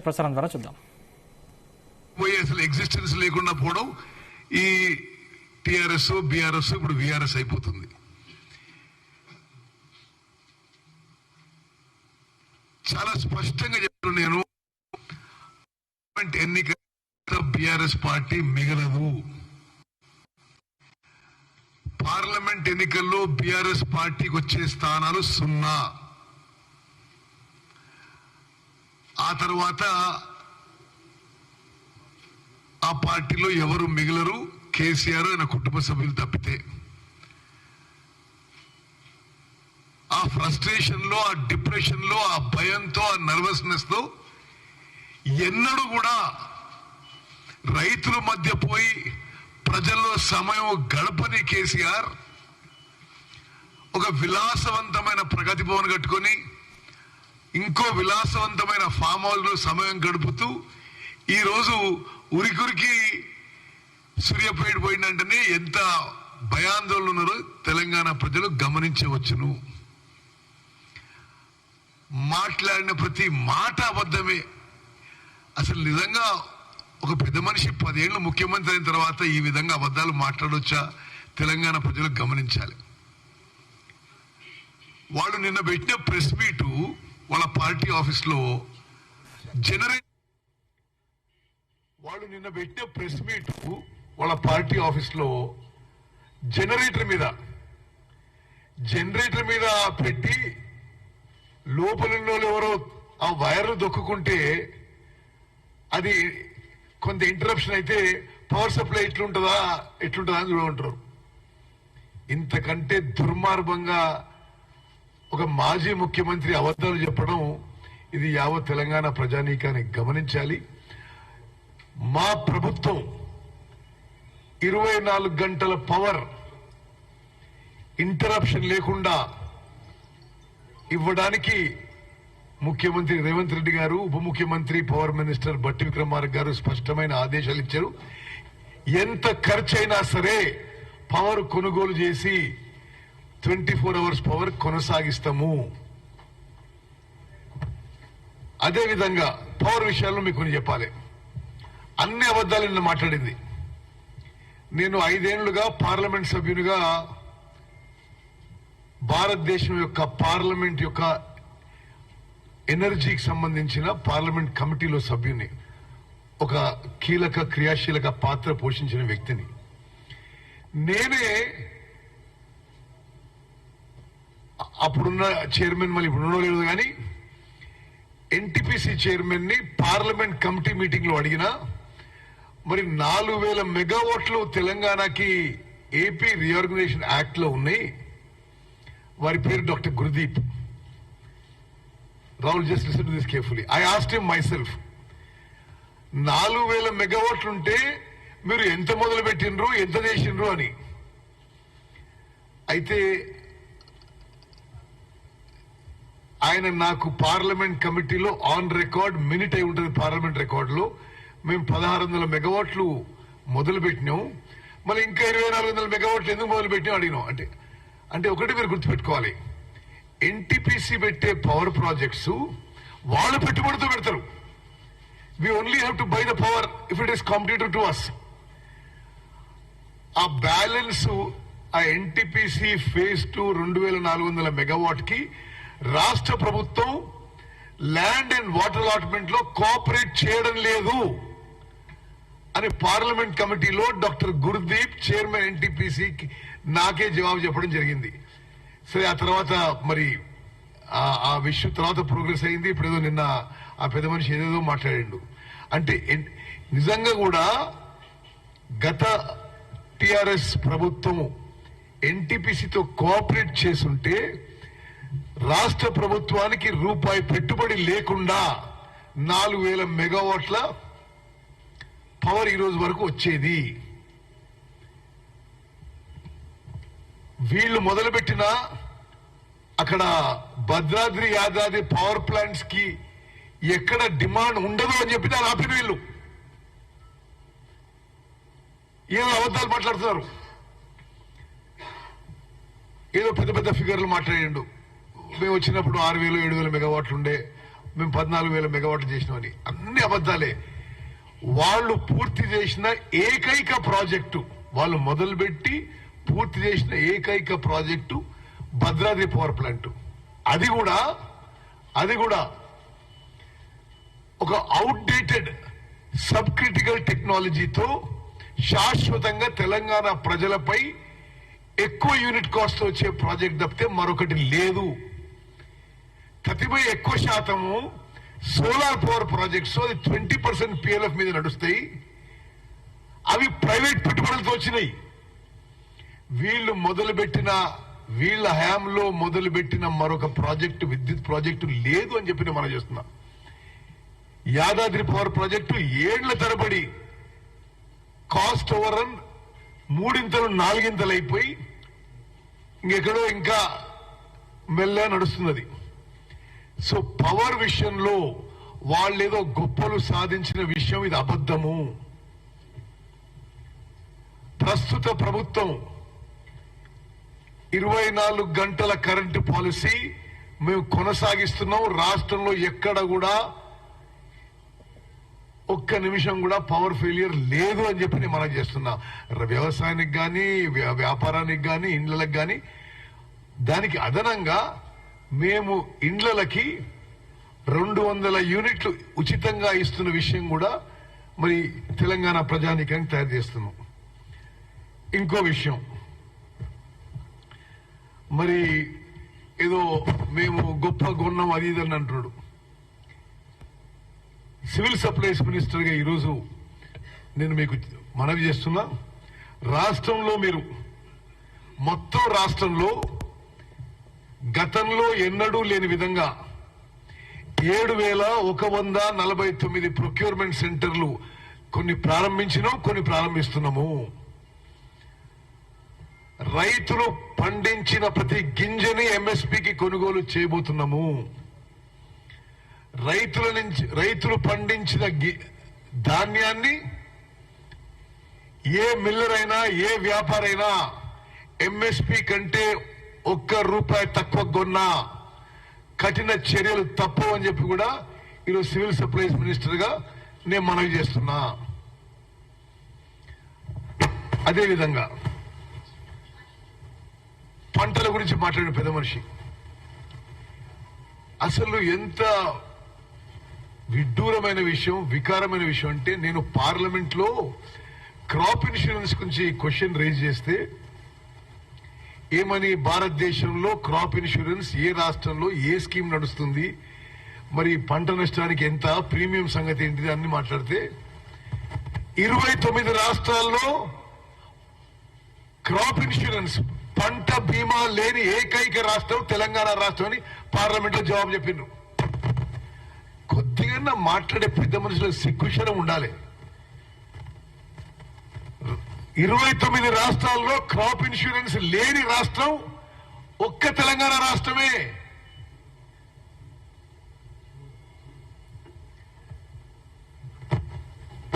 ప్రసారం ద్వారా చూద్దాం. అసలు ఎగ్జిస్టెన్స్ లేకుండా పోవడం ఈ టిఆర్ఎస్ బీఆర్ఎస్ ఇప్పుడు వీఆర్ఎస్ అయిపోతుంది. చాలా స్పష్టంగా చెప్తున్నాను నేను, ఎన్నిక బీఆర్ఎస్ పార్టీ మిగలదు. పార్లమెంట్ ఎన్నికల్లో బీఆర్ఎస్ పార్టీకి వచ్చే స్థానాలు 0. ఆ తర్వాత ఆ పార్టీలో ఎవరు మిగలరు, కేసీఆర్ ఆయన కుటుంబ సభ్యులు తప్పితే. ఆ ఫ్రస్ట్రేషన్ లో, ఆ డిప్రెషన్ లో, ఆ భయంతో, ఆ నర్వస్నెస్ తో ఎన్నడూ కూడా రైతుల మధ్య పోయి ప్రజల్లో సమయం గడపని కేసీఆర్ ఒక విలాసవంతమైన ప్రగతి భవన్ కట్టుకొని ఇంకో విలాసవంతమైన ఫామ్ హౌస్ లో సమయం గడుపుతూ ఈరోజు ఉరికురికి సూర్యాపేట పోయిందంటేనే ఎంత భయాందోళన ఉన్నారో తెలంగాణ ప్రజలు గమనించవచ్చును. మాట్లాడిన ప్రతి మాట అబద్ధమే. అసలు నిజంగా ఒక పెద్ద మనిషి 10 ఏళ్ళు ముఖ్యమంత్రి అయిన తర్వాత ఈ విధంగా అబద్ధాలు మాట్లాడొచ్చా? తెలంగాణ ప్రజలు గమనించాలి. వాళ్ళు నిన్న పెట్టిన ప్రెస్ మీటు వాళ్ళ పార్టీ ఆఫీస్లో జనరేటర్ మీద పెట్టి లోపల ఎవరో ఆ వైర్లు దొక్కుంటే అది కొంత ఇంటరప్షన్ అయితే పవర్ సప్లై ఎట్లుంటుందా అని చూడమంటారు. ఇంతకంటే దుర్మార్గంగా ఒక మాజీ ముఖ్యమంత్రి అబద్ధాలు చెప్పడం, ఇది యావత్ తెలంగాణ ప్రజానీకాన్ని గమనించాలి. మా ప్రభుత్వం 24 గంటల పవర్ ఇంటరప్షన్ లేకుండా ఇవ్వడానికి ముఖ్యమంత్రి రేవంత్ రెడ్డి గారు, ఉప ముఖ్యమంత్రి పవర్ మినిస్టర్ బట్టి విక్రమార్క గారు స్పష్టమైన ఆదేశాలు ఇచ్చారు. ఎంత ఖర్చైనా సరే పవర్ కొనుగోలు చేసి 24 అవర్స్ పవర్ కొనసాగిస్తాము. అదేవిధంగా పవర్ విషయాల్లో మీకు కొన్ని చెప్పాలి. అన్ని అబద్దాలు నిన్న మాట్లాడింది. నేను 5 ఏళ్లుగా పార్లమెంట్ సభ్యునిగా భారతదేశం యొక్క పార్లమెంట్ యొక్క ఎనర్జీకి సంబంధించిన పార్లమెంట్ కమిటీలో సభ్యుని, ఒక కీలక క్రియాశీలక పాత్ర పోషించిన వ్యక్తిని. నేనే అప్పుడున్న చైర్మన్, మళ్ళీ ఇప్పుడు లేదు కానీ ఎన్టీపీసీ చైర్మన్ ని పార్లమెంట్ కమిటీ మీటింగ్ లో అడిగినా, మరి 4000 మెగావాట్లు తెలంగాణకి ఏపీ రీఆర్గనైజేషన్ యాక్ట్ లో ఉన్నాయి. వారి పేరు doctor Gurdeep. Rahul, just listen to this carefully. I asked him my self, 4000 మెగావాట్లు ఉంటే మీరు ఎంత మొదలు పెట్టినరు, ఎంత చేసినరు అని. అయితే ఆయన నాకు పార్లమెంట్ కమిటీలో ఆన్ రికార్డ్ మినిట్ అయి ఉంటుంది. పార్లమెంట్ రికార్డ్ లో మేము 1600 మెగావాట్లు మొదలు పెట్టినాం, మళ్ళీ ఇంకా 2400 మెగావాట్లు ఎందుకు మొదలు పెట్టినాం అడిగినాం. అంటే ఒకటి మీరు గుర్తుపెట్టుకోవాలి, ఎన్టీపీసీ పెట్టే పవర్ ప్రాజెక్ట్స్ వాళ్ళు పెట్టుబడితో పెడతారు. We only have to buy the power if it is competitive to us. ఆ బ్యాలెన్స్ ఆ ఎన్టీపీసీ ఫేజ్ 2 2400 మెగావాట్ కి రాష్ట్ర ప్రభుత్వం ల్యాండ్ అండ్ వాటర్ అలాట్మెంట్ లో కోఆపరేట్ చేయడం లేదు అని పార్లమెంట్ కమిటీలో డాక్టర్ గురుదీప్, చైర్మన్ ఎన్టీపీసీ, నాకే జవాబు చెప్పడం జరిగింది. సరే, ఆ తర్వాత మరి ఆ విషయం తర్వాత ప్రోగ్రెస్ అయింది. ఇప్పుడు ఏదో నిన్న ఆ పెద్ద మనిషి ఏదేదో మాట్లాడిండు. అంటే నిజంగా కూడా గత టిఆర్ఎస్ ప్రభుత్వం ఎన్టీపీసీతో కోఆపరేట్ చేసుంటే రాష్ట్ర ప్రభుత్వానికి రూపాయి పెట్టుబడి లేకుండా 4000 మెగావాట్ల పవర్ ఈ రోజు వరకు వచ్చేది. వీళ్లు మొదలుపెట్టిన అక్కడ భద్రాద్రి, యాదాద్రి పవర్ ప్లాంట్స్ కి ఎక్కడ డిమాండ్ ఉండదు అని చెప్పి దాని ఆపిన వీళ్ళు ఏదో అబద్ధాలు మాట్లాడుతున్నారు. ఏదో పెద్ద పెద్ద ఫిగర్లు మాట్లాడిండు. మేము వచ్చినప్పుడు 6000 7,000 మెగావాట్లు ఉండే, మేము 14,000 మెగావాట్లు చేసినామని. అన్ని అబద్ధాలే. వాళ్ళు పూర్తి చేసిన ఏకైక ప్రాజెక్టు, వాళ్ళు మొదలుపెట్టి పూర్తి చేసిన ఏకైక ప్రాజెక్టు భద్రాద్రి పవర్ ప్లాంట్. అది కూడా ఒక అవుట్డేటెడ్ సబ్ క్రిటికల్ టెక్నాలజీతో శాశ్వతంగా తెలంగాణ ప్రజలపై ఎక్కువ యూనిట్ కాస్ట్ వచ్చే ప్రాజెక్ట్ తప్పితే మరొకటి లేదు. ప్రతిపై ఎక్కువ శాతము సోలార్ పవర్ ప్రాజెక్ట్స్, అది 20% PLF మీద నడుస్తాయి. అవి ప్రైవేట్ పెట్టుబడులతో వచ్చినాయి. వీళ్ళ హయాంలో మొదలుపెట్టిన మరొక ప్రాజెక్టు, విద్యుత్ ప్రాజెక్టు లేదు అని చెప్పి మనం చేస్తున్నాం. యాదాద్రి పవర్ ప్రాజెక్టు 7 ఏళ్ల తరబడి కాస్ట్ ఓవర్ రన్ 3 4 అయిపోయి ఇంకెక్కడో ఇంకా మెల్ల నడుస్తున్నది. సో పవర్ విషయంలో వాళ్ళేదో గొప్పలు సాధించిన విషయం ఇది అబద్ధము. ప్రస్తుత ప్రభుత్వం 24 గంటల కరెంటు పాలసీ మేము కొనసాగిస్తున్నాం. రాష్ట్రంలో ఎక్కడ కూడా ఒక్క నిమిషం కూడా పవర్ ఫెయిలియర్ లేదు అని చెప్పి నేను మనం చేస్తున్నా. వ్యవసాయానికి కానీ, వ్యాపారానికి కానీ, ఇండ్లకు కానీ. దానికి అదనంగా మేము ఇండ్లకి 200 యూనిట్లు ఉచితంగా ఇస్తున్న విషయం కూడా మరి తెలంగాణ ప్రజానీకానికి తయారు చేస్తున్నాం. ఇంకో విషయం, మరి ఏదో మేము గొప్ప గొన్నం అది ఇదని అంటున్నాడు. సివిల్ సప్లైస్ మినిస్టర్ గా ఈరోజు నేను మీకు మనవి చేస్తున్నా, రాష్ట్రంలో మీరు మొత్తం రాష్ట్రంలో గతంలో ఎన్నడూ లేని విధంగా 7,149 ప్రొక్యూర్మెంట్ సెంటర్లు కొన్ని ప్రారంభించినాం, కొన్ని ప్రారంభిస్తున్నాము. రైతులు పండించిన ప్రతి గింజని ఎంఎస్పీకి కొనుగోలు చేయబోతున్నాము. రైతులు పండించిన ధాన్యాన్ని ఏ మిల్లర్ అయినా, ఏ వ్యాపారైనా ఎంఎస్పీ కంటే ₹1 తక్కువ కొన్నా కఠిన చర్యలు తప్పవు అని చెప్పి కూడా ఈరోజు సివిల్ సప్లైస్ మినిస్టర్ గా నేను మనవి చేస్తున్నా. అదేవిధంగా పంటల గురించి మాట్లాడిన పెద్ద మనిషి అసలు ఎంత విడ్డూరమైన విషయం, వికారమైన విషయం అంటే, నేను పార్లమెంట్ లో క్రాప్ ఇన్సూరెన్స్ గురించి క్వశ్చన్ రేజ్ చేస్తే ఏమని, భారతదేశంలో క్రాప్ ఇన్సూరెన్స్ ఏ రాష్ట్రంలో ఏ స్కీమ్ నడుస్తుంది, మరి పంట నష్టానికి ఎంత, ప్రీమియం సంగతి ఏంటిది అన్ని మాట్లాడితే 29 రాష్ట్రాల్లో క్రాప్ ఇన్సూరెన్స్ పంట బీమా లేని ఏకైక రాష్ట్రం తెలంగాణ రాష్ట్రం అని పార్లమెంట్ లో జవాబు చెప్పిండ్రు. కొద్దిగా మాట్లాడే పెద్ద మనుషులకు సిగ్గుశరం ఉండాలి. 29 రాష్ట్రాల్లో క్రాప్ ఇన్సూరెన్స్ లేని రాష్ట్రం ఒక్క తెలంగాణ రాష్ట్రమే.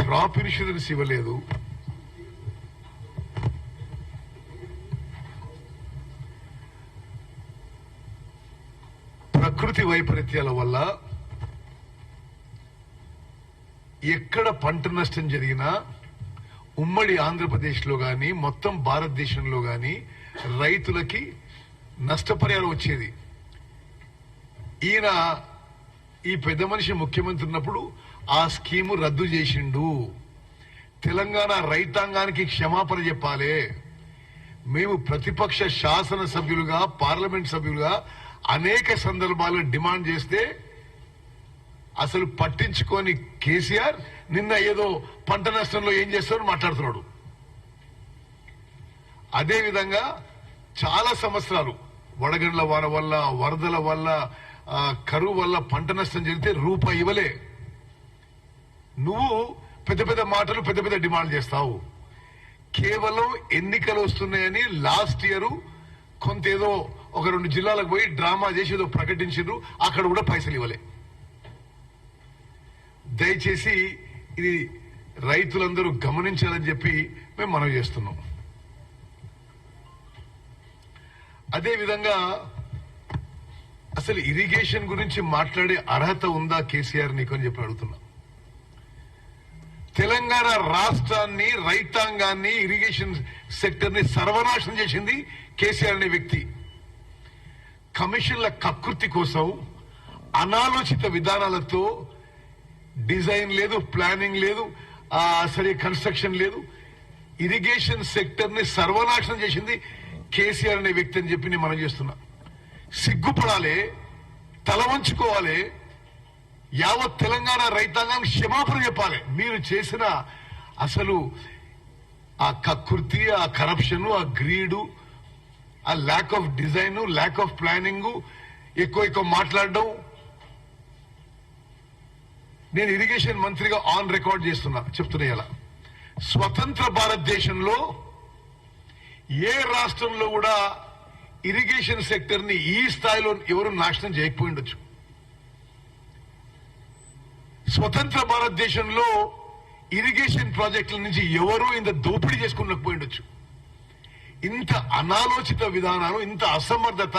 క్రాప్ ఇన్సూరెన్స్ ఇవ్వలేదు, ప్రకృతి వైపరీత్యాల వల్ల ఎక్కడ పంట నష్టం జరిగినా ఉమ్మడి ఆంధ్రప్రదేశ్ లో గాని, మొత్తం భారతదేశంలో గాని రైతులకి నష్టపరిహారం వచ్చేది. ఈయన ఈ పెద్ద మనిషి ముఖ్యమంత్రి ఉన్నప్పుడు ఆ స్కీము రద్దు చేసిండు. తెలంగాణ రైతాంగానికి క్షమాపణ చెప్పాలి. మేము ప్రతిపక్ష శాసనసభ్యులుగా, పార్లమెంట్ సభ్యులుగా అనేక సందర్భాల్లో డిమాండ్ చేస్తే అసలు పట్టించుకొని కేసీఆర్ నిన్న ఏదో పంట నష్టంలో ఏం చేస్తారో మాట్లాడుతున్నాడు. అదేవిధంగా చాలా సంవత్సరాలు వడగండ్ల వాన వల్ల, వరదల వల్ల, కరువు వల్ల పంట నష్టం జరిగితే రూపాయి ఇవ్వలే. నువ్వు పెద్ద పెద్ద మాటలు, పెద్ద పెద్ద డిమాండ్ చేస్తావు. కేవలం ఎన్నికలు వస్తున్నాయని లాస్ట్ ఇయర్ కొంత ఏదో ఒక 2 జిల్లాలకు పోయి డ్రామా చేసి ఏదో ప్రకటించారు, అక్కడ కూడా పైసలు ఇవ్వలే. దయచేసి ఇది రైతులందరూ గమనించాలని చెప్పి మేము మనవి చేస్తున్నాం. అదేవిధంగా అసలు ఇరిగేషన్ గురించి మాట్లాడే అర్హత ఉందా కేసీఆర్ నీకు అని చెప్పి అడుగుతున్నా. తెలంగాణ రాష్ట్రాన్ని, రైతాంగాన్ని, ఇరిగేషన్ సెక్టర్ ని సర్వనాశనం చేసింది కేసీఆర్ అనే వ్యక్తి. కమిషన్ల కకృతి కోసం అనాలోచిత విధానాలతో డిజైన్ లేదు, ప్లానింగ్ లేదు, సరే కన్స్ట్రక్షన్ లేదు, ఇరిగేషన్ సెక్టర్ ని సర్వనాశనం చేసింది కేసీఆర్ అనే వ్యక్తి అని చెప్పి నేను మనం చేస్తున్నా. సిగ్గుపడాలి, తల వంచుకోవాలి, యావత్ తెలంగాణ రైతాంగానికి క్షమాపణ చెప్పాలి. మీరు చేసిన అసలు ఆ కకృతి, ఆ కరప్షన్, ఆ గ్రీడు, ఆ lack of design, lack of planning, ఎక్కువ మాట్లాడడం. నేను ఇరిగేషన్ మంత్రిగా ఆన్ రికార్డ్ చెప్తున్నా ఇలా, స్వతంత్ర భారతదేశంలో ఏ రాష్ట్రంలో కూడా ఇరిగేషన్ సెక్టర్ ని ఈ స్థాయిలో ఎవరు నాశనం చేయకపోయి ఉండొచ్చు. స్వతంత్ర భారతదేశంలో ఇరిగేషన్ ప్రాజెక్టుల నుంచి ఎవరు ఇంత దోపిడీ చేసుకున్నకపోయి ఉండొచ్చు. ఇంత అనాలోచిత విధానాలు, ఇంత అసమర్థత,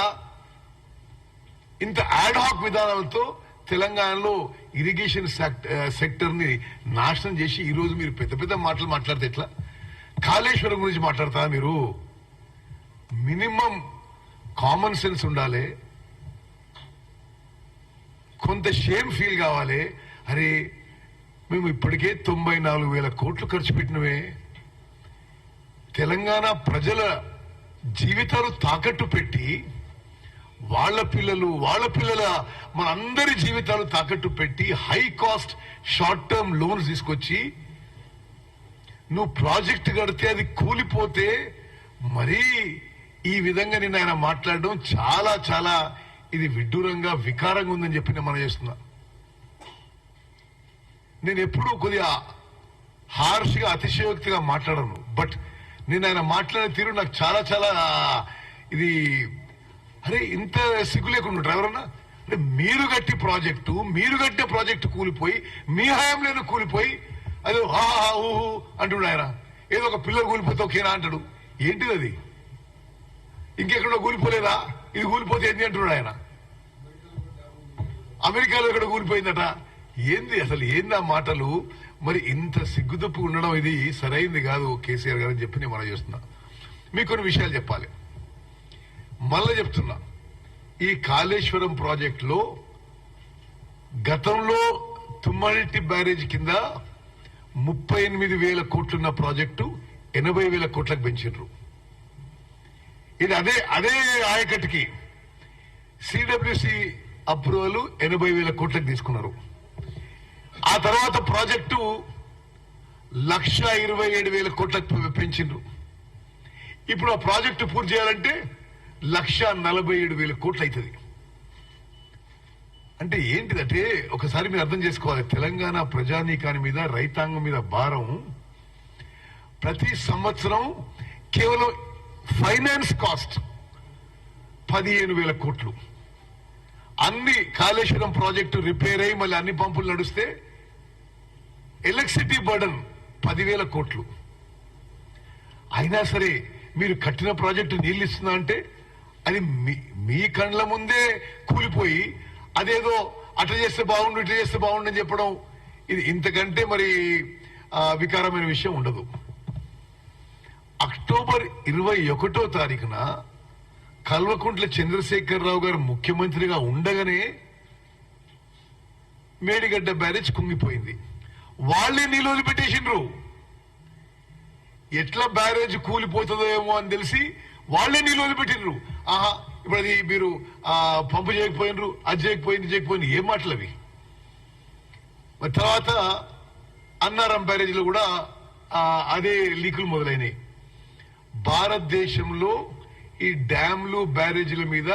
ఇంత యాడ్హాక్ విధానాలతో తెలంగాణలో ఇరిగేషన్ సెక్టర్ ని నాశనం చేసి ఈ రోజు మీరు పెద్ద పెద్ద మాటలు మాట్లాడితే ఎట్లా? కాళేశ్వరం గురించి మాట్లాడతారా మీరు? మినిమం కామన్ సెన్స్ ఉండాలి, కొంత షేమ్ ఫీల్ కావాలి. అరే మేము ఇప్పటికే 94,000 కోట్లు ఖర్చు పెట్టినవే, తెలంగాణ ప్రజల జీవితాలు తాకట్టు పెట్టి వాళ్ళ పిల్లల మనందరి జీవితాలు తాకట్టు పెట్టి high cost short term loans తీసుకొచ్చి నువ్వు ప్రాజెక్ట్ కడితే అది కూలిపోతే మరీ ఈ విధంగా నిన్న ఆయన మాట్లాడడం చాలా చాలా ఇది విడ్డూరంగా, వికారంగా ఉందని చెప్పి నేను మనం చేస్తున్నా. నేను ఎప్పుడూ కొద్దిగా హార్ష్ గా, అతిశయోక్తిగా మాట్లాడను, బట్ నేను ఆయన మాట్లాడే తీరు నాకు చాలా చాలా ఇది, అరే ఇంత సిగ్గు లేకుండా ఎవరన్నా అంటే మీరు కట్టిన ప్రాజెక్టు కూలిపోయి, మీ హయాంలోనే కూలిపోయి, అదే ఊహు అంటున్నాడు ఆయన. ఏదో ఒక పిల్లలు కూలిపోతే ఓకేనా అంటాడు. ఏంటిది అది? ఇంకెక్కడో కూలిపోలేదా? ఇది కూలిపోతే ఏంటి అంటున్నాడు ఆయన. అమెరికాలో ఎక్కడ కూలిపోయిందట. ఏంది అసలు, ఏంది ఆ మాటలు? మరి ఇంత సిగ్గుదప్పు ఉండడం ఇది సరైంది కాదు కేసీఆర్ గారు అని చెప్పి నేను మనం చేస్తున్నా. మీకు కొన్ని విషయాలు చెప్పాలి. మళ్ళీ చెప్తున్నా, ఈ కాళేశ్వరం ప్రాజెక్టులో గతంలో తుమ్మరెడ్డి బ్యారేజ్ కింద 38,000 కోట్లున్న ప్రాజెక్టు 80,000 కోట్లకు పెంచారు. ఇది అదే ఆయకట్టుకి సిడబ్ల్యూసి అప్రూవల్ 80,000 కోట్లకు తీసుకున్నారు. ఆ తర్వాత ప్రాజెక్టు 1,27,000 కోట్లకు పెంచిండ్రు. ఇప్పుడు ఆ ప్రాజెక్టు పూర్తి చేయాలంటే 1,47,000 కోట్లు అవుతుంది. అంటే ఏంటిదంటే ఒకసారి మీరు అర్థం చేసుకోవాలి, తెలంగాణ ప్రజానీకాని మీద, రైతాంగం మీద భారం ప్రతి సంవత్సరం కేవలం ఫైనాన్స్ కాస్ట్ 15,000 కోట్లు. అన్ని కాళేశ్వరం ప్రాజెక్టు రిపేర్ అయ్యి మళ్ళీ అన్ని పంపులు నడుస్తే ఎలక్ట్రిసిటీ బర్డన్ 10,000 కోట్లు. అయినా సరే మీరు కట్టిన ప్రాజెక్టు నీళ్ళు ఇస్తున్నా అంటే అది మీ కండ్ల ముందే కూలిపోయి అదేదో అట్లా చేస్తే బాగుండు, ఇట్లా చేస్తే బాగుండు అని చెప్పడం, ఇది ఇంతకంటే మరి వికారమైన విషయం ఉండదు. అక్టోబర్ 21వ తారీఖున కల్వకుంట్ల చంద్రశేఖరరావు గారు ముఖ్యమంత్రిగా ఉండగానే మేడిగడ్డ బ్యారేజ్ కుంగిపోయింది. వాళ్లే నీళ్ళు పెట్టేసిండ్రు. ఎట్లా బ్యారేజ్ కూలిపోతుందో ఏమో అని తెలిసి వాళ్లే నీళ్ళు పెట్టిండ్రు. ఆహా ఇప్పుడు అది మీరు పంపు చేయకపోయినరు, అది చేయకపోయింది ఏం మాటలు అవి. మరి తర్వాత అన్నారం బ్యారేజ్ లో కూడా అదే లీకులు మొదలైనవి. భారతదేశంలో ఈ డ్యాంలు, బ్యారేజీల మీద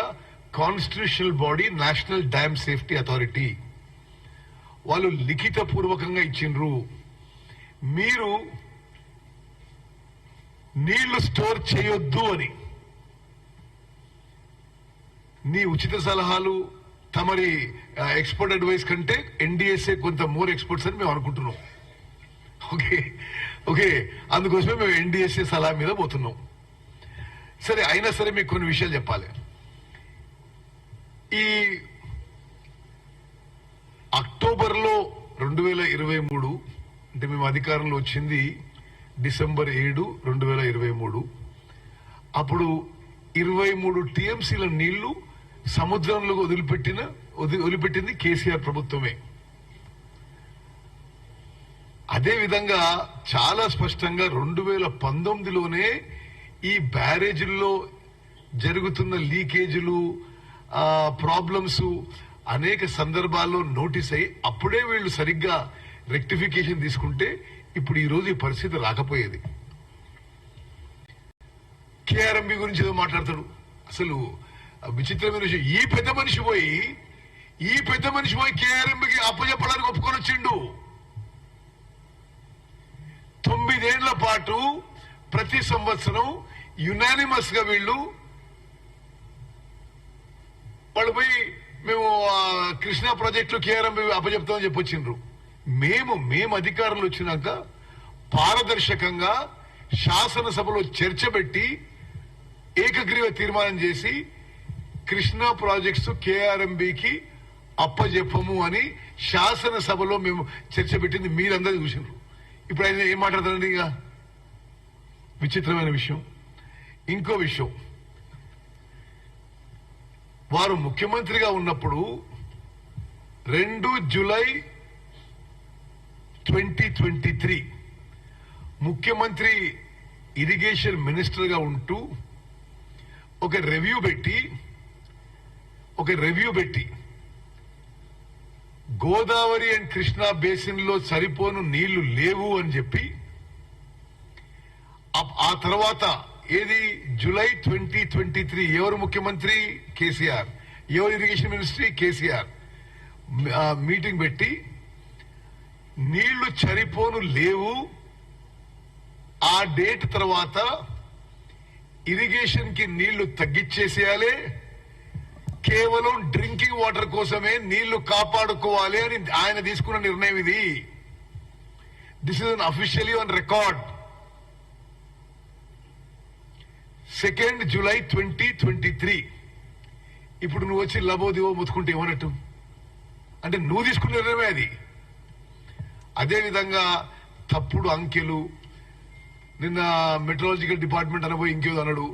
constitutional body national dam safety authority వాళ్ళు లిఖిత పూర్వకంగా ఇచ్చిండ్రు, మీరు నీళ్లు స్టోర్ చేయొద్దు అని. నీ ఉచిత సలహాలు, తమరి ఎక్స్పర్ట్ అడ్వైస్ కంటే ఎన్డీఎస్ఏ కొంత మోర్ ఎక్స్పర్ట్స్ అని మేము అనుకుంటున్నాం. ఓకే అందుకోసమే మేము ఎన్డీఎస్ఏ సలహా మీద పోతున్నాం. సరే అయినా సరే మీకు కొన్ని విషయాలు చెప్పాలి. ఈ అక్టోబర్లో 2023 అంటే మేము అధికారంలో వచ్చింది డిసెంబర్ 7, 2023. అప్పుడు 23 టీఎంసీల నీళ్లు సముద్రంలో వదిలిపెట్టింది కేసీఆర్ ప్రభుత్వమే. అదే విధంగా చాలా స్పష్టంగా 2019లోనే ఈ బ్యారేజీల్లో జరుగుతున్న లీకేజీలు, ప్రాబ్లమ్స్ అనేక సందర్భాల్లో నోటీస్ అయ్యి అప్పుడే వీళ్ళు సరిగ్గా రెక్టిఫికేషన్ తీసుకుంటే ఇప్పుడు ఈ రోజు ఈ పరిస్థితి రాకపోయేది. కేఆర్ఎంబి గురించి ఏదో మాట్లాడతాడు. అసలు విచిత్రమైన విషయం, ఈ పెద్ద మనిషి పోయి కేఆర్ఎంబికి అప్పచెప్పడానికి ఒప్పుకొని వచ్చిండు. 9 ఏళ్ల పాటు ప్రతి సంవత్సరం యునానిమస్ గా వాళ్ళు పోయి మేము కృష్ణా ప్రాజెక్టులో కేఆర్ఎంబి అప్పచెప్తామని చెప్పొచ్చిండ్రు. మేము అధికారంలో వచ్చినాక పారదర్శకంగా శాసనసభలో చర్చ పెట్టి ఏకగ్రీవ తీర్మానం చేసి కృష్ణా ప్రాజెక్ట్స్ కేఆర్ఎంబికి అప్పజెప్పము అని శాసనసభలో మేము చర్చ పెట్టింది మీరందరూ చూసినారు. ఇప్పుడు ఆయన ఏం మాట్లాడతారండి? ఇక విచిత్రమైన విషయం. ఇంకో విషయం, వారు ముఖ్యమంత్రిగా ఉన్నప్పుడు 2 జూలై 2023 ముఖ్యమంత్రి ఇరిగేషన్ మినిస్టర్ గా ఉంటూ ఒక రివ్యూ పెట్టి గోదావరి అండ్ కృష్ణా బేసిన్ లో సరిపోను నీళ్లు లేవు అని చెప్పి, ఆ తర్వాత ఏది జూలై 2023 ఎవరు ముఖ్యమంత్రి? కేసీఆర్. ఎవరు ఇరిగేషన్ మినిస్ట్రీ? కేసీఆర్. మీటింగ్ పెట్టి నీళ్లు సరిపోను లేవు, ఆ డేట్ తర్వాత ఇరిగేషన్ కి నీళ్లు తగ్గించేసేయాలి, కేవలం డ్రింకింగ్ వాటర్ కోసమే నీళ్లు కాపాడుకోవాలి అని ఆయన తీసుకున్న నిర్ణయం ఇది. This is officially on record. 2 July 2023. ఇప్పుడు నువ్వు వచ్చి లబోదివో ముత్తుకుంటే ఏమన్నట్టు? అంటే నువ్వు తీసుకున్న నిర్ణయమే అది. అదేవిధంగా తప్పుడు అంకెలు, నిన్న మెట్రాలజికల్ డిపార్ట్మెంట్ అనబోయి ఇంకేదో అన్నాడు.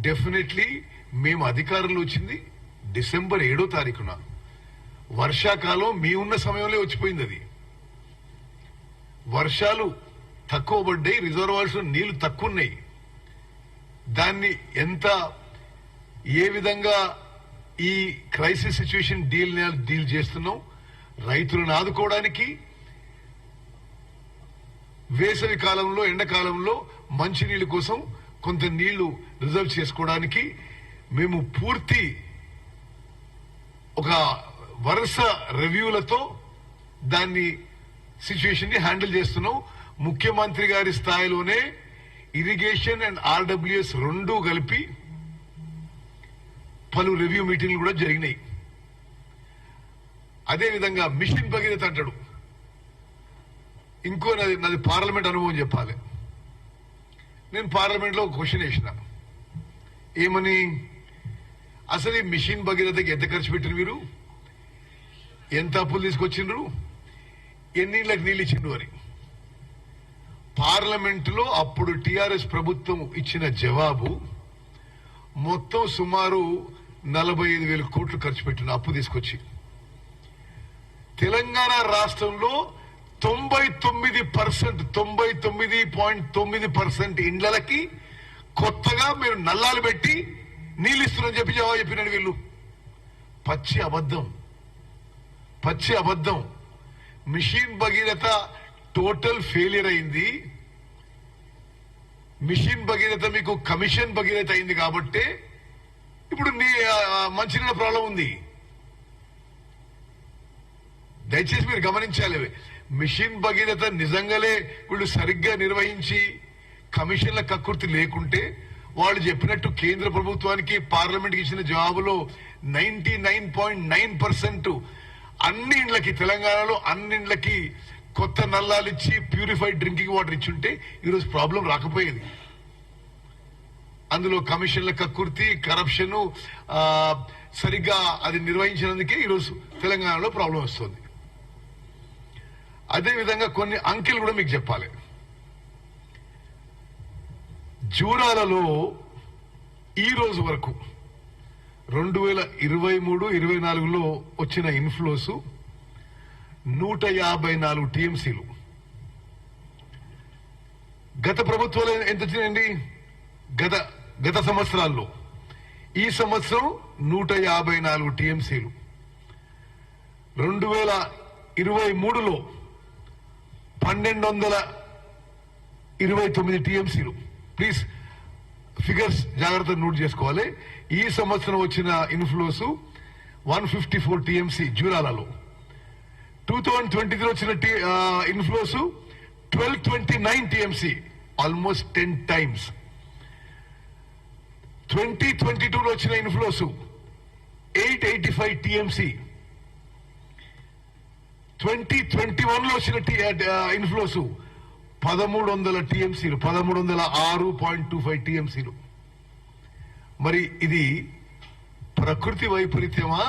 డెఫినెట్లీ మేము అధికారంలో వచ్చింది డిసెంబర్ 7వ తారీఖున. వర్షాకాలం మీ ఉన్న సమయంలో వచ్చిపోయింది. అది వర్షాలు తక్కువ పడ్డాయి, రిజర్వాయర్స్ లో నీళ్లు తక్కువ ఉన్నాయి. దాన్ని ఏ విధంగా ఈ క్రైసిస్ సిచ్యువేషన్ డీల్ చేస్తున్నాం? రైతులను ఆదుకోవడానికి వేసవి కాలంలో, ఎండాకాలంలో మంచినీళ్ళ కోసం కొంత నీళ్లు రిజర్వ్ చేసుకోవడానికి మేము పూర్తి ఒక వరుస రివ్యూలతో దాన్ని సిచ్యువేషన్ ని హ్యాండిల్ చేస్తున్నాం. ముఖ్యమంత్రి గారి స్థాయిలోనే ఇరిగేషన్ అండ్ ఆర్డబ్ల్యూఎస్ రెండూ కలిపి పలు రివ్యూ మీటింగ్లు కూడా జరిగినాయి. అదేవిధంగా మిషన్ భగీరథ అంటాడు. ఇంకో నాది పార్లమెంట్ అనుభవం చెప్పాలి. నేను పార్లమెంట్ లో ఒక క్వశ్చన్ వేసిన, ఏమని, అసలు ఈ మిషన్ భగీరథకి ఎంత ఖర్చు పెట్టిన మీరు, ఎంత అప్పులు తీసుకొచ్చిండ్రు, ఎన్నిళ్ళకి నీళ్ళు ఇచ్చిండ్రు అని. పార్లమెంట్ లో అప్పుడు టిఆర్ఎస్ ప్రభుత్వం ఇచ్చిన జవాబు, మొత్తం సుమారు 45,000 కోట్లు ఖర్చు పెట్టిన అప్పు తీసుకొచ్చి. తెలంగాణ రాష్ట్రంలో 99.9% ఇండ్లకి కొత్తగా మీరు నల్లాలు పెట్టి నీళ్ళు ఇస్తున్నారని చెప్పి జవాబు చెప్పినాడు వీళ్ళు. పచ్చి అబద్ధం. మిషన్ భగీరథ టోటల్ ఫెయిలియర్ అయింది. మిషన్ భగీరథ మీకు కమిషన్ భగీరథ అయింది కాబట్టి ఇప్పుడు మంచినీళ్ళ ప్రాబ్లం ఉంది. దయచేసి మీరు గమనించాలి. మిషన్ భగీరథ నిజంగానే వీళ్ళు సరిగ్గా నిర్వహించి కమిషన్ల కక్కుర్తి లేకుంటే వాళ్ళు చెప్పినట్టు కేంద్ర ప్రభుత్వానికి పార్లమెంట్ ఇచ్చిన జవాబులో 99.9% అన్ని ఇండ్లకి, తెలంగాణలో అన్ని ఇండ్లకి కొత్త నల్లాలు ఇచ్చి ప్యూరిఫైడ్ డ్రింకింగ్ వాటర్ ఇచ్చుంటే ఈరోజు ప్రాబ్లం రాకపోయేది. అందులో కమిషన్ల కక్కుర్తి, కరప్షన్ సరిగ్గా అది నిర్వహించినందుకే ఈరోజు తెలంగాణలో ప్రాబ్లం వస్తుంది. అదేవిధంగా కొన్ని అంకెలు కూడా మీకు చెప్పాలి. జూరాలలో ఈ రోజు వరకు 2023-24లో వచ్చిన ఇన్ఫ్లోస్ 154 టీఎంసీలు. గత ప్రభుత్వాలు ఎంత వచ్చినాయండి? గత సంవత్సరాల్లో ఈ సంవత్సరం 154 టీఎంసీలు. 2023లో 1229 టీఎంసీలు. ప్లీజ్ ఫిగర్స్ జాగ్రత్తగా నోట్ చేసుకోవాలి. ఈ సంవత్సరం వచ్చిన ఇన్ఫ్లోస్ 154 టీఎంసీ జూరాలలో. 2023 వచ్చిన ఇన్ఫ్లోస్ 1229 టీఎంసీ, ఆల్మోస్ట్ 10 టైమ్స్. 2022లో వచ్చిన ఇన్ఫ్లోస్ 885 టీఎంసీ. 2021లో వచ్చిన ఇన్ఫ్లోస్ 1300 టీఎంసీలు, 1306.25 టీఎంసీలు. మరి ఇది ప్రకృతి వైపరీత్యమా,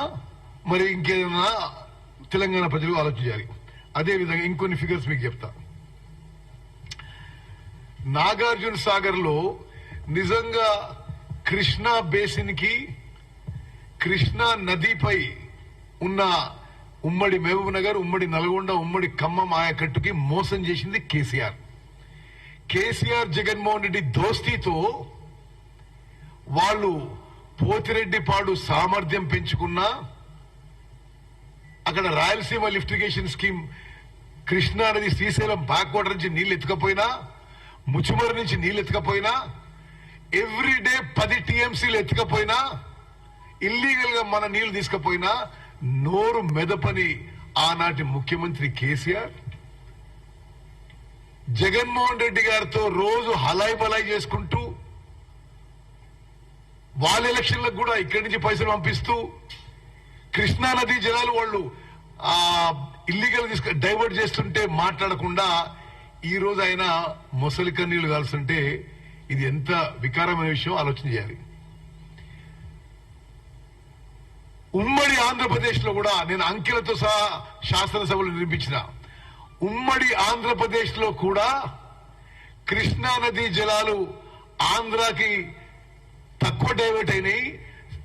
మరి ఇంకేదైనా తెలంగాణ ప్రజలు ఆలోచించాలి. అదేవిధంగా ఇంకొన్ని ఫిగర్స్ మీకు చెప్తా. నాగార్జున సాగర్ లో నిజంగా కృష్ణా బేసిన్ కి, కృష్ణా నదిపై ఉన్న ఉమ్మడి మహబూబ్ నగర్, ఉమ్మడి నల్గొండ, ఉమ్మడి ఖమ్మం ఆయకట్టుకి మోసం చేసింది కేసీఆర్. జగన్మోహన్ రెడ్డి దోస్తీతో వాళ్ళు పోతిరెడ్డిపాడు సామర్థ్యం పెంచుకున్నా, అక్కడ రాయలసీమ లిఫ్టిగేషన్ స్కీమ్ కృష్ణా నది శ్రీశైలం బ్యాక్ వాటర్ నుంచి నీళ్లు ఎత్తుకపోయినా, ముచ్చుమరి నుంచి నీళ్లు ఎత్తుకపోయినా, ఎవ్రీడే 10 టీఎంసీలు ఎత్తుకపోయినా, ఇల్లీగల్ గా మన నీళ్లు తీసుకపోయినా నోరు మెదపని ఆనాటి ముఖ్యమంత్రి కేసీఆర్ జగన్మోహన్ రెడ్డి గారితో రోజు హలాయి బలాయి చేసుకుంటూ, వాళ్ళ ఎలక్షన్లకు కూడా ఇక్కడి నుంచి పైసలు పంపిస్తూ, కృష్ణా నదీ జలాలు వాళ్ళు ఇల్లీగల్ డైవర్ట్ చేస్తుంటే మాట్లాడకుండా ఈ రోజు ఆయన మొసలి కన్నీళ్లు కాల్స్తుంటే ఇది ఎంత వికారమైన విషయం ఆలోచన చేయాలి. ఉమ్మడి ఆంధ్రప్రదేశ్ లో కూడా నేను అంకెలతో సహా శాసనసభలో నిర్మించిన ఉమ్మడి ఆంధ్రప్రదేశ్ లో కూడా కృష్ణా నదీ జలాలు ఆంధ్రాకి తక్కువ డైవర్ట్ అయినాయి,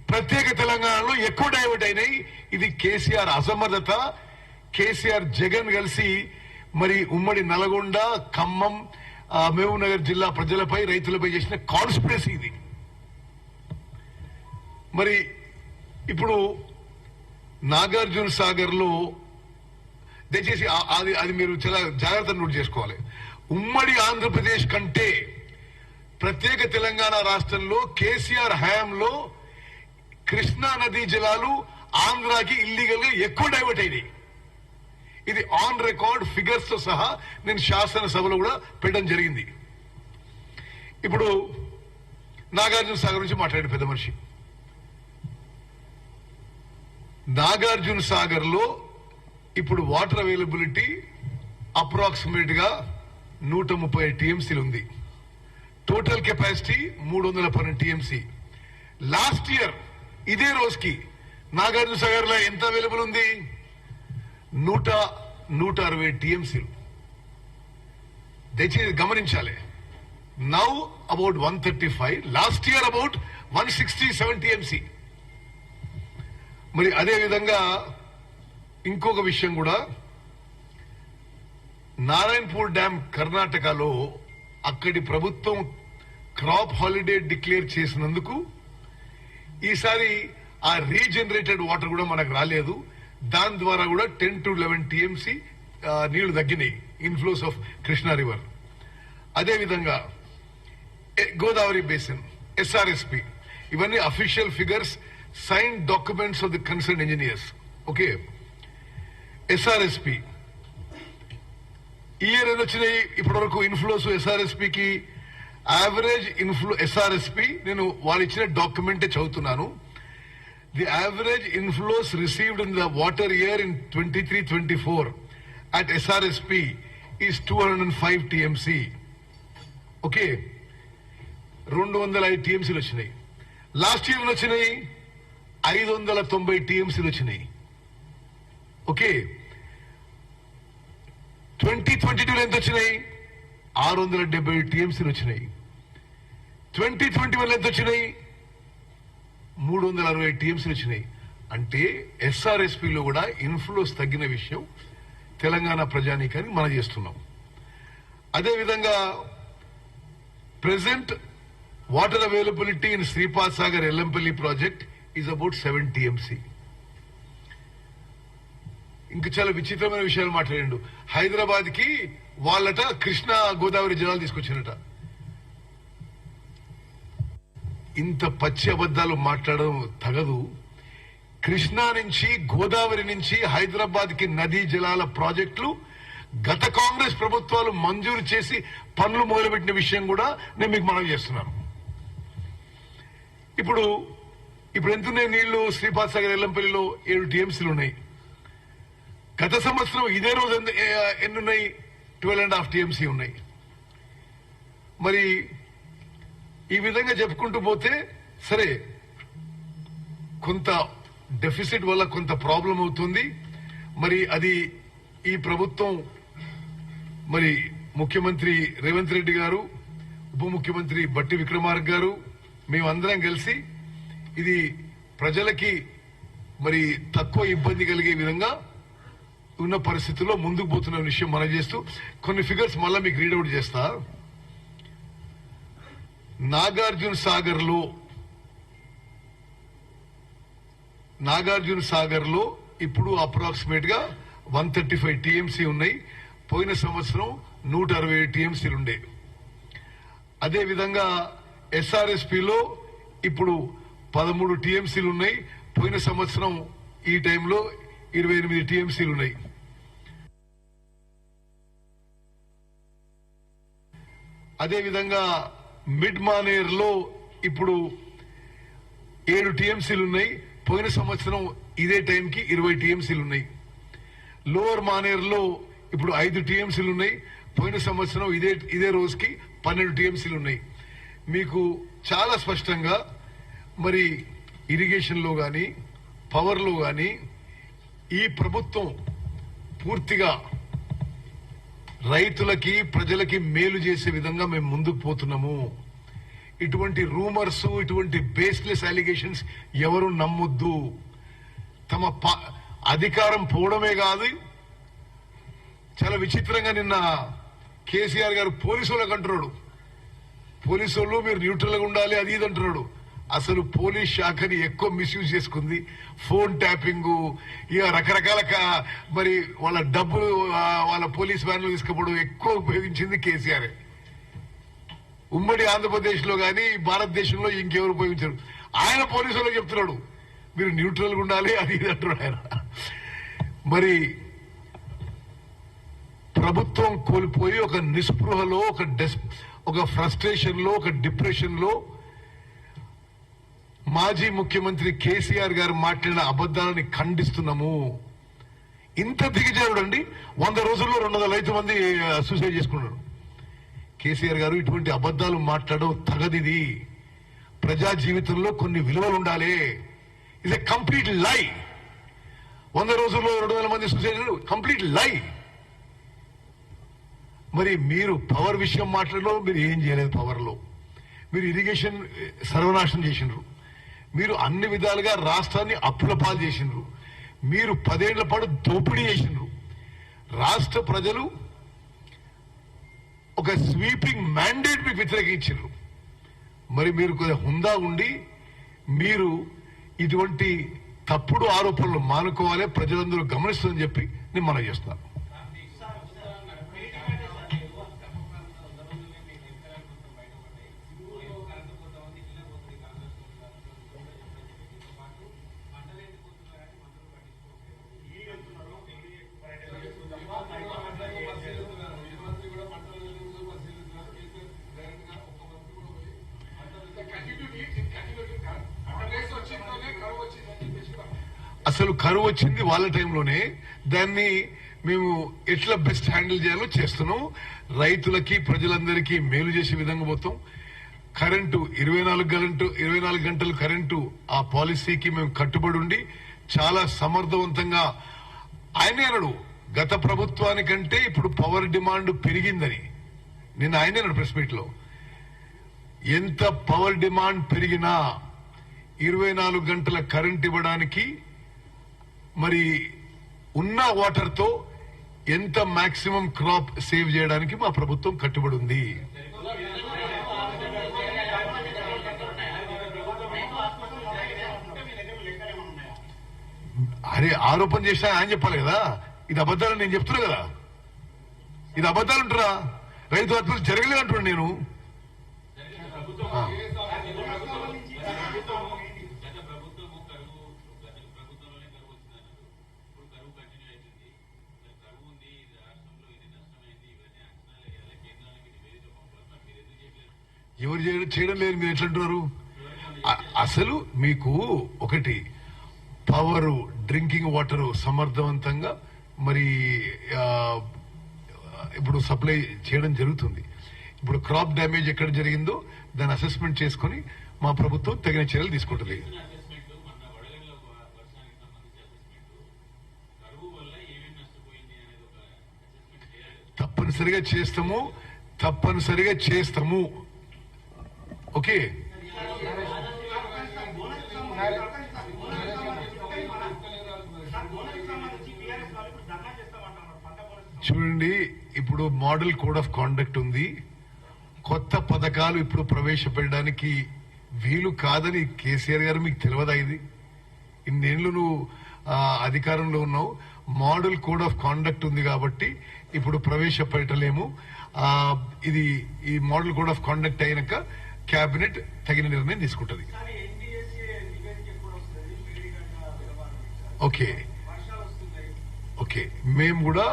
ప్రత్యేక తెలంగాణలో ఎక్కువ డైవర్ట్ అయినాయి. ఇది కేసీఆర్ అసమర్థత. కేసీఆర్ జగన్ కలిసి మరి ఉమ్మడి నల్గొండ, ఖమ్మం, మహబూబ్ నగర్ జిల్లా ప్రజలపై, రైతులపై చేసిన కాన్స్పిరసీ ఇది. మరి ఇప్పుడు నాగార్జున సాగర్ లో దయచేసి అది మీరు చాలా జాగ్రత్త నోట్ చేసుకోవాలి. ఉమ్మడి ఆంధ్రప్రదేశ్ కంటే ప్రత్యేక తెలంగాణ రాష్ట్రంలో కేసీఆర్ హయాంలో కృష్ణా నదీ జలాలు ఆంధ్రాకి ఇల్లీగల్ గా ఎక్కువ డైవర్ట్ అయినాయి. ఇది ఆన్ రికార్డ్ ఫిగర్స్ తో సహా నేను శాసనసభలో కూడా పెట్టడం జరిగింది. ఇప్పుడు నాగార్జున సాగర్ నుంచి మాట్లాడే పెద్ద మనిషి. నాగార్జున సాగర్ లో ఇప్పుడు వాటర్ అవైలబిలిటీ అప్రాక్సిమేట్ గా 130 టీఎంసీలు ఉంది. Total capacity 312 TMC. Last year ఇదే రోజుకి నాగార్జున సాగర్ లో ఎంత అవైలబుల్ ఉంది? 160 టీఎంసీలు. దయచేసి గమనించాలి. Now about 135, last year about 167 TMC. మరి అదే విధంగా ఇంకొక విషయం కూడా, నారాయణపూర్ డ్యామ్ కర్ణాటకలో అక్కడి ప్రభుత్వం క్రాప్ హాలిడే డిక్లేర్ చేసినందుకు ఈసారి ఆ రీజనరేటెడ్ వాటర్ కూడా మనకు రాలేదు. దాని ద్వారా కూడా 10 to 11 టీఎంసీ నీళ్లు తగ్గినాయి, ఇన్ఫ్లోస్ ఆఫ్ కృష్ణా రివర్. అదేవిధంగా గోదావరి బేసిన్, ఎస్ఆర్ఎస్పి, ఇవన్నీ official figures, sign documents of the concern engineers. Okay, SRSP ఈ ఇయర్ వచ్చినాయి ఇప్పటి వరకు ఇన్ఫ్లోస్ ఎస్ఆర్ఎస్పికి యావరేజ్ ఇన్ఫ్లో ఎస్ఆర్ఎస్పి నేను వాళ్ళు ఇచ్చిన డాక్యుమెంటే చదువుతున్నాను. The average inflows received in the water year in 23-24 at SRSP is 205 TMC. Okay, 205 టీఎంసీలు వచ్చినాయి. లాస్ట్ ఇయర్ వచ్చినాయి 590 టీఎంసీలు వచ్చినాయి. ఓకే, 2022 ఎంత వచ్చినాయి? 670 టీఎంసీలు వచ్చినాయి. 2021 ఎంత వచ్చినాయి? 360 టీఎంసీలు వచ్చినాయి. అంటే ఎస్ఆర్ఎస్పీలో కూడా ఇన్ఫ్లోస్ తగ్గిన విషయం తెలంగాణ ప్రజానీకానికి మనం చేస్తున్నాం. అదేవిధంగా present water availability in Shripad Sagar Yellampalli project is about 7 TMC. ఇంకా చాలా విచిత్రమైన విషయాలు మాట్లాడిండు. హైదరాబాద్ కి వాళ్ళట కృష్ణా గోదావరి జలాలు తీసుకొచ్చినట. ఇంత పచ్చి అబద్దాలు మాట్లాడడం తగదు. కృష్ణా నుంచి గోదావరి నుంచి హైదరాబాద్ కి నదీ జలాల ప్రాజెక్టులు గత కాంగ్రెస్ ప్రభుత్వాలు మంజూరు చేసి పనులు మొదలుపెట్టిన విషయం కూడా నేను మీకు మనవి చేస్తున్నాను. ఇప్పుడు ఎంతున్నాయి నీళ్లు? శ్రీపాద్ సాగర్ ఎల్లంపల్లిలో 7 టీఎంసీలు ఉన్నాయి. గత సంవత్సరం ఇదే రోజు ఎన్నున్నాయి? 12.5 టీఎంసీ ఉన్నాయి. మరి ఈ విధంగా చెప్పుకుంటూ పోతే సరే, కొంత డెఫిసిట్ వల్ల కొంత ప్రాబ్లం అవుతుంది. మరి అది ఈ ప్రభుత్వం, మరి ముఖ్యమంత్రి రేవంత్ రెడ్డి గారు, ఉప ముఖ్యమంత్రి బట్టి విక్రమార్క గారు, మేమందరం కలిసి ఇది ప్రజలకి మరి తక్కువ ఇబ్బంది కలిగే విధంగా ఉన్న పరిస్థితుల్లో ముందుకు పోతున్న విషయం మనం చేస్తూ కొన్ని ఫిగర్స్ మళ్ళా మీకు రీడౌట్ చేస్తా. నాగార్జున సాగర్ లో ఇప్పుడు అప్రాక్సిమేట్ గా 135 టీఎంసీ ఉన్నాయి. పోయిన సంవత్సరం 160 టీఎంసీలు ఉండే. అదేవిధంగా ఎస్ఆర్ఎస్పీలో ఇప్పుడు 13 టీఎంసీలు ఉన్నాయి. పోయిన సంవత్సరం ఈ టైంలో 28 టీఎంసీలు ఉన్నాయి. అదేవిధంగా మిడ్ మానేర్ లో ఇప్పుడు 7 టీఎంసీలు ఉన్నాయి. పోయిన సంవత్సరం ఇదే టైంకి 20 టీఎంసీలు ఉన్నాయి. లోవర్ మానేర్ లో ఇప్పుడు 5 టీఎంసీలు ఉన్నాయి. పోయిన సంవత్సరం ఇదే రోజుకి 12 టీఎంసీలు ఉన్నాయి. మీకు చాలా స్పష్టంగా మరి ఇరిగేషన్ లో గాని పవర్ లో గాని ఈ ప్రభుత్వం పూర్తిగా రైతులకి ప్రజలకి మేలు చేసే విధంగా మేము ముందుకు పోతున్నాము. ఇటువంటి రూమర్స్, ఇటువంటి బేస్లెస్ అలిగేషన్స్ ఎవరు నమ్మొద్దు. తమ అధికారం పోవడమే కాదు, చాలా విచిత్రంగా నిన్న కేసీఆర్ గారు పోలీసు వాళ్ళకి అంటున్నాడు, పోలీసు వాళ్ళు మీరు న్యూట్రల్ గా ఉండాలి అది ఇది అంటున్నాడు. అసలు పోలీస్ శాఖని ఎక్కువ మిస్యూజ్ చేసుకుంది. ఫోన్ ట్యాపింగ్, ఇక రకరకాల మరి వాళ్ళ డబ్బులు వాళ్ళ పోలీస్ వ్యాన్లు తీసుకుపోవడం ఎక్కువ ఉపయోగించింది కేసీఆర్. ఉమ్మడి ఆంధ్రప్రదేశ్ లో గాని భారతదేశంలో ఇంకెవరు ఉపయోగించారు. ఆయన పోలీసు వాళ్ళకి చెప్తున్నాడు మీరు న్యూట్రల్ గా ఉండాలి అది ఇది అంటున్నాడు ఆయన. మరి ప్రభుత్వం కోల్పోయి ఒక నిస్పృహలో, ఒక ఫ్రస్ట్రేషన్ లో, ఒక డిప్రెషన్ లో మాజీ ముఖ్యమంత్రి కేసీఆర్ గారు మాట్లాడిన అబద్దాలని ఖండిస్తున్నాము. ఇంత దిగజారుడండి. 100 రోజుల్లో 205 మంది సూసైడ్ చేసుకున్నారు. కేసీఆర్ గారు ఇటువంటి అబద్దాలు మాట్లాడడం తగదిది. ప్రజా జీవితంలో కొన్ని విలువలు ఉండాలి. ఇది కంప్లీట్ లై. 100 రోజుల్లో 200 మంది సూసైడ్, కంప్లీట్ లై. మరి మీరు పవర్ విషయం మాట్లాడలో మీరు ఏం చేయలేదు. పవర్ లో మీరు ఇరిగేషన్ సర్వనాశనం చేసినారు. మీరు అన్ని విధాలుగా రాష్ట్రాన్ని అప్పుల పాలు చేసినారు. మీరు 10 ఏళ్ల పాటు దోపిడీ చేసినారు. రాష్ట్ర ప్రజలు ఒక స్వీపింగ్ మ్యాండేట్ మీకు వ్యతిరేకించారు. మరి మీరు కొద్దిగా హుందా ఉండి మీరు ఇటువంటి తప్పుడు ఆరోపణలు మానుకోవాలి, ప్రజలందరూ గమనిస్తుందని చెప్పి నేను మనం చేస్తున్నాను. అసలు కరువు వచ్చింది వాళ్ళ టైంలోనే. దాన్ని మేము ఎట్లా బెస్ట్ హ్యాండిల్ చేయాలో చేస్తున్నాం. రైతులకి ప్రజలందరికీ మేలు చేసే విధంగా పోతాం. కరెంటు 24 గంటలు కరెంటు ఆ పాలసీకి మేము కట్టుబడి ఉండి చాలా సమర్థవంతంగా ఆయనే అన్నాడు గత ప్రభుత్వానికంటే ఇప్పుడు పవర్ డిమాండ్ పెరిగిందని. నిన్న ఆయనే అన్నాడు ప్రెస్ మీట్ లో. ఎంత పవర్ డిమాండ్ పెరిగినా 24 గంటల కరెంట్ ఇవ్వడానికి మరి ఉన్న వాటర్ తో ఎంత మాక్సిమం క్రాప్ సేవ్ చేయడానికి మా ప్రభుత్వం కట్టుబడి ఉంది. అరే ఆరోపణ చేసినా ఆయన చెప్పాలి కదా, ఇది అబద్దాలని నేను చెప్తున్నా కదా. ఇది అబద్దాలు అంటారా? రైతు ఆత్మహత్య జరగలేదు అంటున్నా నేను. ఎవరు చేయడం లేదు, మీరు ఎట్లంటున్నారు? అసలు మీకు ఒకటి పవర్, డ్రింకింగ్ వాటర్ సమర్థవంతంగా మరి ఇప్పుడు సప్లై చేయడం జరుగుతుంది. ఇప్పుడు క్రాప్ డ్యామేజ్ ఎక్కడ జరిగిందో దాన్ని అసెస్మెంట్ చేసుకుని మా ప్రభుత్వం తగిన చర్యలు తీసుకుంటుంది. తప్పనిసరిగా చేస్తాము. ఓకే, చూడండి ఇప్పుడు మోడల్ కోడ్ ఆఫ్ కాండక్ట్ ఉంది. కొత్త పథకాలు ఇప్పుడు ప్రవేశపెట్టడానికి వీలు కాదని కేసీఆర్ గారు మీకు తెలియదా? ఇది ఇన్నేళ్లు నువ్వు అధికారంలో ఉన్నావు. మోడల్ కోడ్ ఆఫ్ కాండక్ట్ ఉంది కాబట్టి ఇప్పుడు ప్రవేశపెట్టలేము. ఇది ఈ మోడల్ కోడ్ ఆఫ్ కాండక్ట్ అయినాక కేబినెట్ తగిన నిర్ణయం తీసుకుంటుంది. ఓకే, మేము కూడా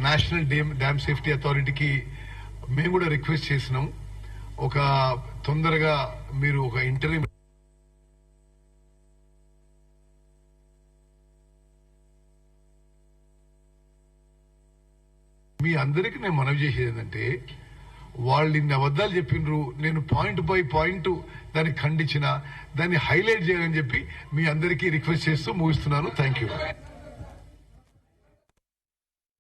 నేషనల్ డ్యామ్ సేఫ్టీ అథారిటీకి మేము కూడా రిక్వెస్ట్ చేసినాం. ఒక తొందరగా మీరు ఒక ఇంటర్వ్యూ మీ అందరికీ నేను మనవి చేసేది ఏంటంటే, వాళ్ళు ఇన్ని అబద్దాలు చెప్పిండ్రు, నేను పాయింట్ బై పాయింట్ దాన్ని ఖండించిన, దాన్ని హైలైట్ చేయాలని చెప్పి మీ అందరికీ రిక్వెస్ట్ చేస్తూ ముగిస్తున్నాను. Thank you.